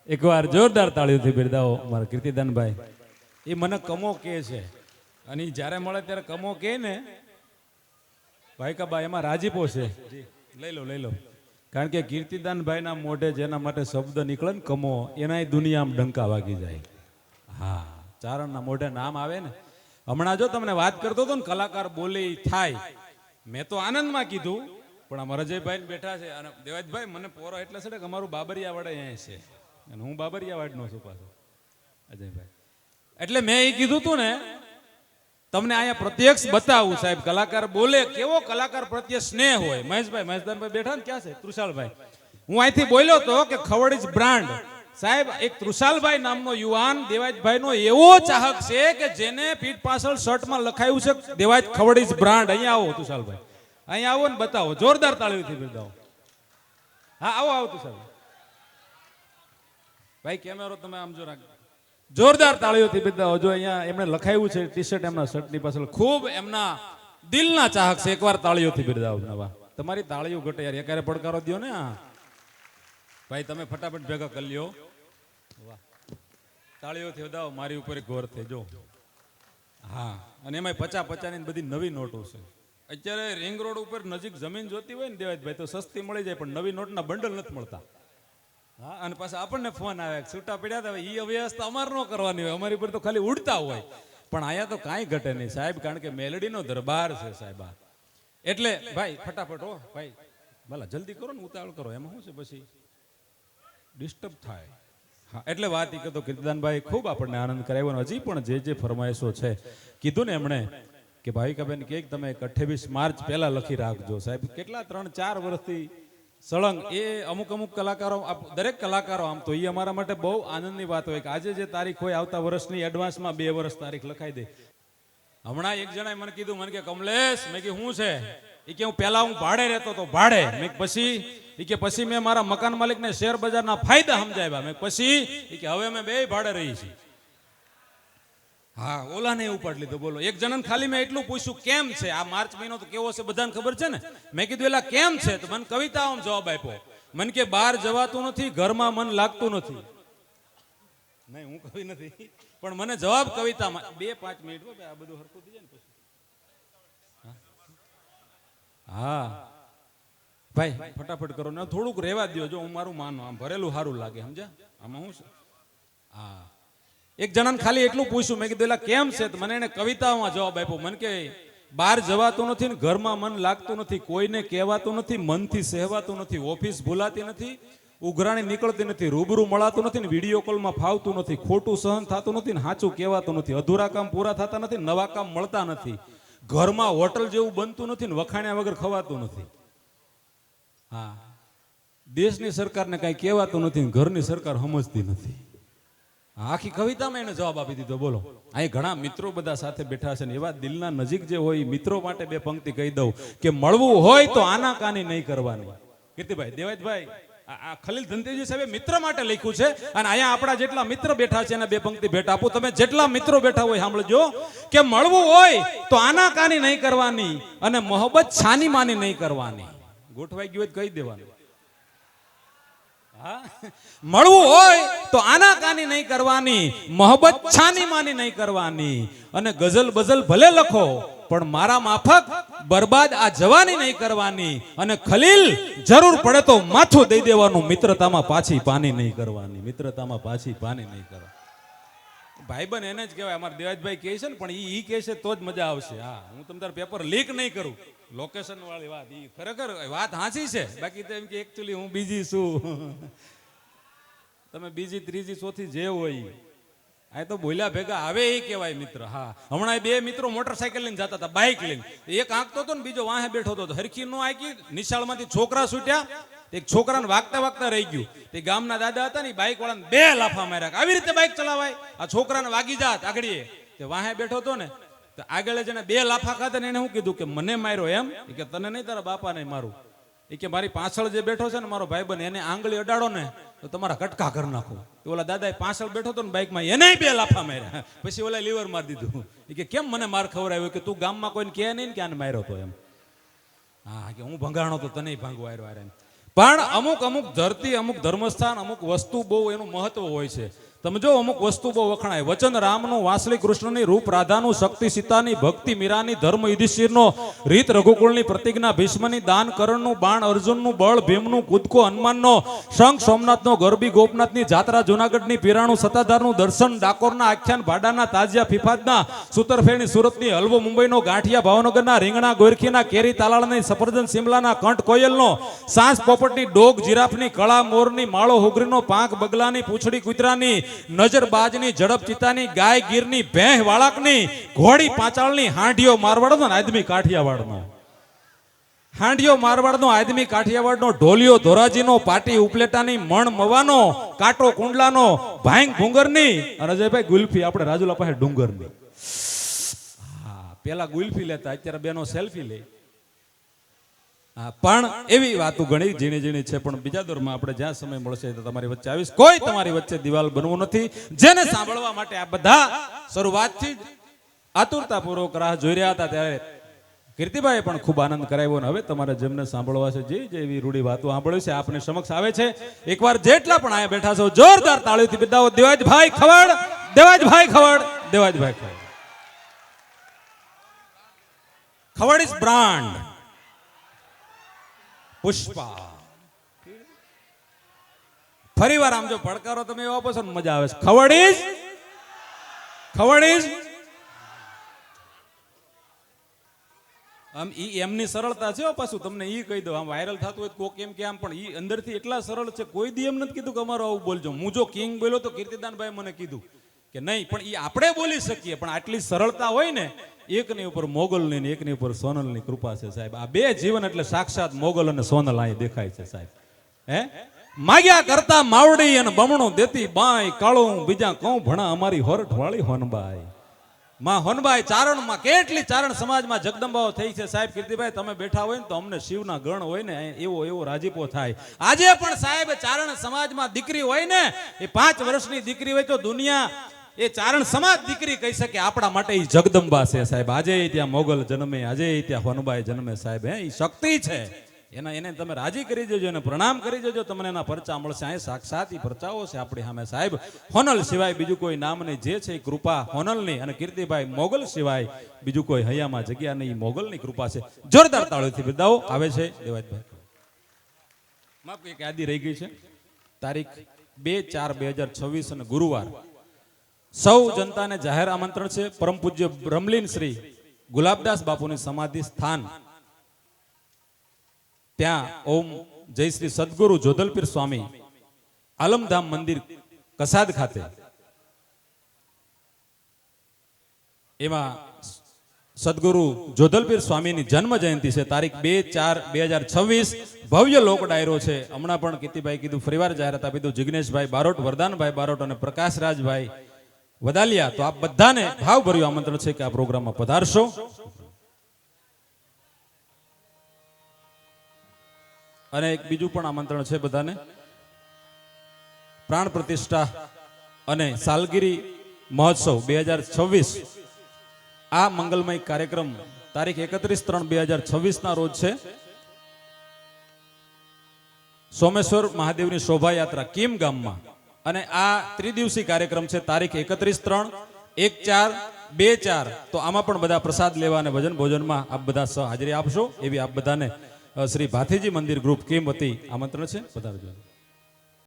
એકવાર જોરદાર તાળીઓથી બિરદાવો મારા કીર્તિદાનભાઈ. એ મને કમો કે છે અને ઈ જ્યારે મળે ત્યારે કમો કે ને ભાઈ કા બા એમાં રાજીપો છે. લઈ લો કારણ કે કીર્તિદાનભાઈના મોઢે જેના માટે શબ્દ નીકળે ને કમો એનાય દુનિયામાં ડંકા વાગી જાય. હા, ચારણના મોઢે નામ આવે ને. હમણાં જો તમને વાત કરતો હતો ને કલાકાર બોલે થાય, મેં તો આનંદમાં કીધું પણ અમારા અજયભાઈ બેઠા છે અને દેવાજભાઈ મને પોરો એટલે છે કે અમારું બાબરિયા વાડે અહીંયા છે અને હું બાબરિયા વાડનો છું પાછો અજયભાઈ. એટલે મેં એ કીધું તું ને તમને અહીંયા પ્રત્યક્ષ બતાવું સાહેબ, કલાકાર બોલે કેવો કલાકાર પ્રત્યે સ્નેહ હોય. મહેશદાનભાઈ બેઠા ને ક્યાં છે તૃષાલભાઈ, હું અહીંથી બોલ્યો તો કે ખવડીજ બ્રાન્ડ સાહેબ, એક તૃષાલભાઈ નામનો યુવાન દેવાજભાઈનો એવો ચાહક છે કે જેને પીઠ પાછળ શર્ટમાં લખાયું છે દેવાજ ખવડીજ બ્રાન્ડ. અહીંયા આવો તૃષાલભાઈ, અહીંયા આવો ને બતાવો, જોરદાર તાળીઓથી બિરદાવો. હા આવો તૃષાલભાઈ ભાઈ, કેમેરો તમે આમ જો રાખો, જોરદાર તાળીઓથી બિરદાવો. જો અહીંયા એમણે લખાયું છે ટી શર્ટ એમના શર્ટની પાછળ, ખૂબ એમના દિલના ચાહક છે. એકવાર તાળીઓથી બિરદાવો. નવા તમારી તાળીઓ ઘટે યાર, એકારે પડકારો દો ને. હા ભાઈ તમે ફટાફટ ભેગા કરી લ્યો. વાહ, તાળીઓથી વધાવો, મારી ઉપર ગોર થઈ જો. હા, અને એમાં 50 ની બધી નવી નોટો છે. અત્યારે રિંગ રોડ ઉપર નજીક જમીન જોતી હોય ને દેવાજભાઈ તો સસ્તી મળી જાય, પણ નવી નોટના બંડલ નથી મળતા. હા, અને પાછા આપણને ફોન આવે છૂટા પડ્યા હતા, એ વ્યવસ્થા અમારે ન કરવાની હોય, અમારી ઉપર તો ખાલી ઉડતા હોય. પણ અહીંયા તો કાંઈ ઘટે નહીં સાહેબ, કારણ કે મેલડીનો દરબાર છે સાહેબ. એટલે ભાઈ ફટાફટ હો ભાઈ, ભલા જલ્દી કરો ને, ઉતાવળ કરો, એમાં શું છે પછી ડિસ્ટર્બ થાય. હા, એટલે વાત એ કહેતો કીર્તિદાનભાઈ ખૂબ આપણને આનંદ કરાવ્યો. હજી પણ જે ફરમાઈશો છે કીધું ને એમણે કે ભાવિકાબેન કે તમે 28 માર્ચ પહેલા લખી રાખજો સાહેબ. કેટલા 3-4 વર્ષથી સળંગ એ અમુક કલાકારો, દરેક કલાકારો, આમ તો એ અમારા માટે બહુ આનંદની વાત હોય કે આજે જે તારીખ હોય આવતા વર્ષની એડવાન્સમાં 2 વર્ષ તારીખ લખાઈ દે. હમણાં એક જણાએ મને કીધું, મને કે કમલેશ, મેં કે શું છે? એ કે હું પહેલા ભાડે રહેતો હતો, ભાડે. મેં પછી મેં મારા મકાન માલિકને શેર બજારના ફાયદા સમજાવ્યા. મેં પછી કે હવે અમે 2 ભાડે રહી છીએ. હા, ઓલા ને ઉપાડ લીધો. બોલો, એક જણાને ખાલી મેં એટલું પૂછ્યું કેમ છે, આ માર્ચ મહિનો તો કેવો છે બધાને ખબર છે ને. મેં કીધું એલા કેમ છે, તો મને કવિતાઓમાં જવાબ આપ્યો. મને કે બહાર જવાતું નથી, ઘરમાં મન લાગતું નથી. નહીં, હું કવિ નથી, પણ મને જવાબ કવિતામાં 2-5 મિનિટ આ બધું હરખું થઈ જાય ને પછી. હા ભાઈ ફટાફટ કરો ને, થોડુંક રહેવા દો. જો હું મારું માનો આમ ભરેલું સારું લાગે, સમજ્યા? આમાં શું છે? હા, એક જણાને ખાલી એટલું પૂછ્યું, મેં કીધું એલા કેમ છે, તો મને એને કવિતામાં જવાબ આપ્યો. મને કે બહાર જવાતું નથી ને ઘરમાં મન લાગતું નથી, કોઈને કહેવાતું નથી, મનથી સહેવાતું નથી, ઓફિસ ભૂલાતી નથી, ઉઘરાણી નીકળતી નથી, રૂબરૂ મળાતું નથી ને વિડીયો કોલમાં ફાવતું નથી, ખોટું સહન થતું નથી ને સાચું કહેવાતું નથી, અધૂરા કામ પૂરા થતા નથી, નવા કામ મળતા નથી, ઘરમાં હોટલ જેવું બનતું નથી ને વખાણ્યા વગર ખવાતું નથી. હા, દેશની સરકારને કઈ કહેવાતું નથી, ઘરની સરકાર સમજતી નથી. આખી કવિતામાં એને જવાબ આપી દીધો. બોલો, અહીં ઘણા મિત્રો બધા સાથે બેઠા છે ને એવા દિલના નજીક જે હોય મિત્રો માટે 2 પંક્તિ કહી દઉં કે મળવું હોય તો આનાકાની નહીં કરવાની. કીર્તિભાઈ, દેવાજભાઈ, આ ખલીલ ધનતેજી સાહેબે મિત્ર માટે લખ્યું છે અને અહીંયા આપણા જેટલા મિત્ર બેઠા છે એના 2 પંક્તિ ભેટ આપું. તમે જેટલા મિત્રો બેઠા હોય સાંભળજો કે મળવું હોય તો આનાકાની નહીં કરવાની અને મોહબ્બત છાની માની નહીં કરવાની. ગોઠવાઈ ગયું હોય કહી દેવાનું. મળવું હોય તો આનાકાની નહીં કરવાની, મોહબ્બત છાની માની નહીં કરવાની, અને ગઝલ બઝલ ભલે લખો પણ મારા માફક બરબાદ આ જવાની નહીં કરવાની, અને ખલીલ જરૂર પડે તો માથું દઈ દેવાનું, મિત્રતામાં પાછી પાની નહીં કરવાની, મિત્રતામાં પાછી પાની નહીં કરવાની. ભાઈબંધ એને જ કહેવાય. અમારા દેવાજભાઈ કહે છે ને, પણ ઈ કહે છે તો જ મજા આવશે. હા, હું તમને પેપર લીક નહીં કરું, લોકેશન વાળી વાત. ઈ ખરેખર વાત સાચી છે, બાકી તો એમ કે એકચ્યુઅલી હું બીજી છું. તમે બીજી, ત્રીજી, ચોથી જે હોય આ તો બોલ્યા ભેગા આવે એ કહેવાય મિત્ર. હા, હમણાં 2 મિત્રો મોટરસાયકલ લઈને જતા હતા, બાઇક લઈને. એક આંકતો હતો ને બીજો વાહે બેઠો હતો. હરખી નો આંકી, નિશાળમાંથી છોકરા છૂટ્યા, એક છોકરાને વાગતા રહી ગયું. તે ગામના દાદા હતા ને બાઇક વાળાને 2 લાફા માર્યા. આવી રીતે બાઇક ચલાવાય? આ છોકરાને વાગી જાત આગળ. તે વાહે બેઠો હતો ને, તો આગળ જેને 2 લાફા ખાધા ને એને શું કીધું કે મને માર્યો એમ? કે તને નહીં, તારા બાપાને મારું. એ કે મારી પાછળ જે બેઠો છે ને મારો ભાઈબંધ, એને આંગળી અડાડો ને તો તમારા કટકા કરી નાખો. ઓલા દાદા પાછળ બેઠો હતો ને બાઇકમાં, એને 2 લાફા માર્યા. પછી ઓલા લીવર મારી દીધું. એ કે કેમ મને માર ખવડાવ્યો? કે તું ગામમાં કોઈને કહે નહીં ને કે આને માર્યો તો એમ. હા, કે હું ભંગાણો તો તને ભાંગવા આવ્યો. પણ અમુક અમુક ધરતી, અમુક ધર્મસ્થાન, અમુક વસ્તુ બહુ એનું મહત્વ હોય છે. તમે જો અમુક વસ્તુ બહુ વખણાય. વચન રામનું, વાસળી કૃષ્ણની, રૂપ રાધાનું, શક્તિ સીતાની, ભક્તિ મીરાની, ધર્મ યુધિષ્ઠિરનો, રીત રઘુકુળની, પ્રતિજ્ઞા ભીષ્મની, દાન કરણનું, બાણ અર્જુનનું, બળ ભીમનું, કૂદકો હનુમાનનો, શંખ સોમનાથનો, ગરબી ગોપનાથની, જાત્રા જુનાગઢની, પીરાણું સત્તાધારનું, દર્શન ડાકોરના, આખ્યાન ભાડાના, તાજિયા ફિફાદના, સુતરફેણી સુરતની, હલવો મુંબઈનો, ગાંઠિયા ભાવનગરના, રીંગણા ગોરખીના, કેરી તાલાળની, સફરજન સિમલાના, કંઠ કોયલનો, સાંસ પોપટની, ડોગ જીરાફની, કળા મોરની, માળો હુગરીનો, પાંખ બગલાની, પૂંછડી કૂતરાની, નજર બાજની, ઝડપ ચિતાની, ગાય ગીરની, ભેંસ વાળકની, ઘોડી પાંચાળની, હાંડિયો મારવાડનો, આદમી કાઠિયાવાડનો, હાંડિયો મારવાડનો, આદમી કાઠિયાવાડનો, ઢોલિયો ધોરાજીનો, પાટી ઉપલેટાની, મણ મવાનો, કાટો કુંડલાનો, ભાંગ ભૂંગરની, અને અજયભાઈ ગુલ્ફી આપણે રાજુલા પાસે ડુંગરની. હા, પેલા ગુલ્ફી લેતા, અત્યારે બેનો સેલ્ફી લે. હા, પણ એવી વાતો ઘણી ઝીણી ઝીણી છે. પણ બીજા દોરમાં આપણે જ્યાં સમય મળશે તો તમારી વચ્ચે આવીશ. કોઈ તમારી વચ્ચે દિવાલ બનવું નથી. જેને સાંભળવા માટે આ બધા શરૂઆતથી જ આતુરતાપૂર્વક રાહ જોઈ રહ્યા હતા, ત્યારે કીર્તિભાઈએ પણ ખૂબ આનંદ કરાવ્યો. અને હવે તમારે જેમને સાંભળવા છે, જે એવી રૂડી વાતો સાંભળ્યું છે આપની સમક્ષ આવે છે. એકવાર જેટલા પણ અહીંયા બેઠા છો, જોરદાર તાળીઓથી બિરદાવો. દેવાજભાઈ ખવડ, દેવાજભાઈ ખવડ, દેવાજભાઈ ખવડ. Khavad is brand. પુષ્પા. ફરી વાર આમ જો પડકારો તમે એવો આપો છો ને મજા આવે છે. Khavad is, Khavad is. આમ ઈ એમની સરળતા છે. પાછું તમને ઈ કહી દઉં, આમ વાયરલ થતું હોય કોક એમ કે આમ, પણ ઈ અંદરથી એટલા સરળ છે. કોઈ દી એમ નથી કીધું કે અમારો આવું બોલજો. હું જો કિંગ બોલ્યો તો કીર્તિદાનભાઈ મને કીધું કે નહીં, પણ ઈ આપણે બોલી શકીએ. પણ આટલી સરળતા હોય ને, એકની ઉપર મોગલની ને એકની ઉપર સોનલની કૃપા છે સાહેબ. આ બે જીવન એટલે સાક્ષાત મોગલ અને સોનલ અહીં દેખાય છે સાહેબ. હે માગ્યા કરતા માવડી અને બમણું દેતી બાઈ, કાળું બીજા કઉ ભણા અમારી હોરઠ વાળી હોનબાઈ. માં હોનબાઈ ચારણમાં કેટલી ચારણ સમાજમાં જગદંબાઓ થઈ છે સાહેબ. કીર્તિભાઈ તમે બેઠા હોય ને તો અમને શિવના ગણ હોય ને એવો રાજીપો થાય. આજે પણ સાહેબ ચારણ સમાજમાં દીકરી હોય ને, એ 5 વર્ષની દીકરી હોય તો દુનિયા એ ચારણ સમાજ દીકરી કહી શકે આપણા માટે એ જગદંબા છે સાહેબ. આજે ત્યાં મોગલ જન્મે, આજે ત્યાં હોનબાઈ જન્મે સાહેબ. એ શક્તિ છે. એને તમે રાજી કરી દેજો, એને પ્રણામ કરી દેજો, તમને એના પરચા મળશે. અહીં સાક્ષાત ઈ પરચાઓ છે આપણી સામે સાહેબ. હોનલ સિવાય બીજું કોઈ નામ નહીં. જે છે એ કૃપા હોનલની, અને કીર્તિભાઈ મોગલ સિવાય બીજું કોઈ હૈયામાં જગ્યા નહીં. મોગલની કૃપા છે. જોરદાર તાળીઓથી બિરદાવો. આવે છે દેવાજભાઈ. માફ એક યાદી રહી ગઈ છે. તારીખ 2/4/2026 અને ગુરુવાર. સૌ જનતાને જાહેર આમંત્રણ છે. પરમ પૂજ્ય બ્રહ્મલીન શ્રી ગુલાબદાસ બાપુની સમાધિ સ્થાન, ત્યાં ઓમ જય શ્રી સદગુરુ જોધલપીર સ્વામી આલમધામ મંદિર કસાદ ખાતે, એમાં સદગુરુ જોધલપીર સ્વામીની જન્મ જયંતિ છે. તારીખ 2/4/2026 ભવ્ય લોક ડાયરો છે. હમણાં પણ કીર્તિભાઈ કીધું, ફરીવાર જાહેરાત આપી દઉં. જિગ્નેશભાઈ બારોટ, વરદાનભાઈ બારોટ અને પ્રકાશરાજભાઈ વદાલિયા. તો આપ બધાને ભાવભર્યું આમંત્રણ છે કે આ પ્રોગ્રામમાં પધારશો. અને એક બીજું પણ આમંત્રણ છે બધાને. પ્રાણ પ્રતિષ્ઠા અને સાલગીરી મહોત્સવ 2026, આ મંગલમય કાર્યક્રમ તારીખ 31/3/2026 ના રોજ છે. સોમેશ્વર મહાદેવની શોભાયાત્રા કીમ ગામમાં. અને આ ત્રિદિવસીય કાર્યક્રમ છે. તારીખ 31/3, 1/4, 2/4. તો આમાં પણ બધા પ્રસાદ લેવા અને ભજન ભોજનમાં આપ બધા સહ હાજરી આપશો એવી આપ બધાને શ્રી ભાથીજી મંદિર ગ્રુપ કીમ વતી આમંત્રણ છે. પધારજો.